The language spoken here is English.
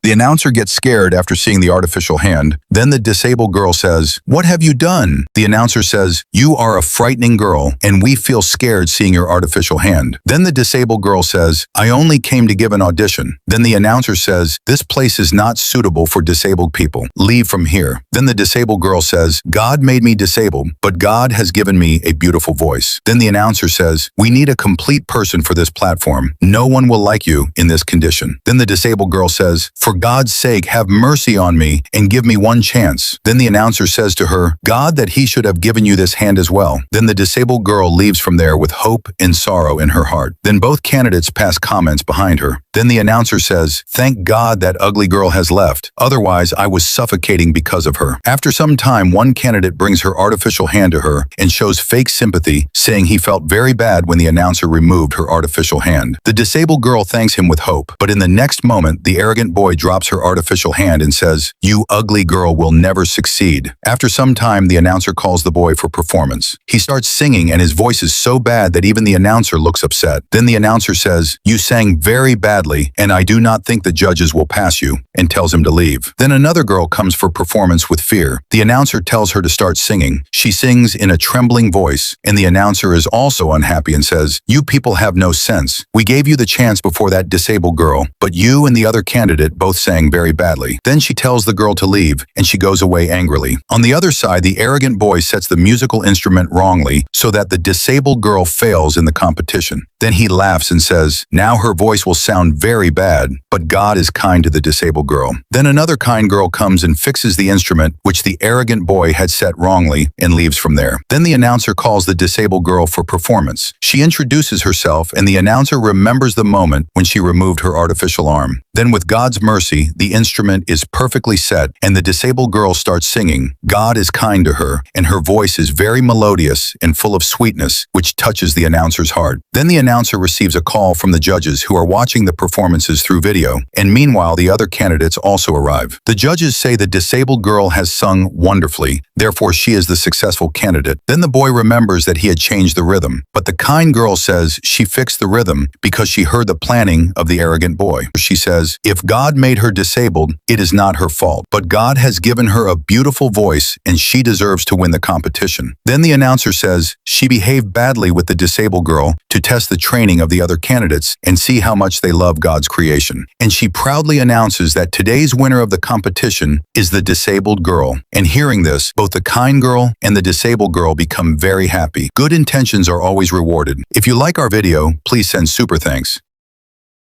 The announcer gets scared after seeing the artificial hand. Then the disabled girl says, "What have you done?" The announcer says, "You are a frightening girl, and we feel scared seeing your artificial hand." Then the disabled girl says, "I only came to give an audition." Then the announcer says, "This place is not suitable for disabled people. Leave from here." Then the disabled girl says, "God made me disabled, but God has given me a beautiful voice." Then the announcer says, "We need a complete person for this platform. No one will like you in this condition." Then the disabled girl says, "For God's sake, have mercy on me and give me one chance." Then the announcer says to her, "God, that he should have given you this hand as well." Then the disabled girl leaves from there with hope and sorrow in her heart. Then both candidates pass comments behind her. Then the announcer says, "Thank God that ugly girl has left. Otherwise, I was suffocating because of her." After some time, one candidate brings her artificial hand to her and shows fake sympathy, saying he felt very bad when the announcer removed her artificial hand. The disabled girl thanks him with hope, but in the next moment, the arrogant boy drops her artificial hand and says, "You ugly girl will never succeed." After some time, the announcer calls the boy for performance. He starts singing and his voice is so bad that even the announcer looks upset. Then the announcer says, "You sang very badly, and I do not think the judges will pass you," and tells him to leave. Then another girl comes for performance with fear. The announcer tells her to start singing. She sings in a trembling voice, and the announcer is also unhappy and says, "You people have no sense. We gave you the chance before that disabled girl, but you and the other candidate both sang very badly." Then she tells the girl to leave, and she goes away angrily. On the other side, the arrogant boy sets the musical instrument wrongly so that the disabled girl fails in the competition. Then he laughs and says, "Now her voice will sound very bad, but God is kind to the disabled girl." Then another kind girl comes and fixes the instrument which the arrogant boy had set wrongly and leaves from there. Then the announcer calls the disabled girl for performance. She introduces herself and the announcer remembers the moment when she removed her artificial arm. Then with God's mercy, the instrument is perfectly set and the disabled girl starts singing. God is kind to her and her voice is very melodious and full of sweetness, which touches the announcer's heart. Then the announcer receives a call from the judges who are watching the performances through video, and meanwhile the other candidates also arrive. The judges say the disabled girl has sung wonderfully, therefore she is the successful candidate. Then the boy remembers that he had changed the rhythm, but the kind girl says she fixed the rhythm because she heard the planning of the arrogant boy. She says, "If God made her disabled, it is not her fault, but God has given her a beautiful voice and she deserves to win the competition." Then the announcer says she behaved badly with the disabled girl to test the training of the other candidates and see how much they love God's creation. And she proudly announces that today's winner of the competition is the disabled girl. And hearing this, both the kind girl and the disabled girl become very happy. Good intentions are always rewarded. If you like our video, please send super thanks.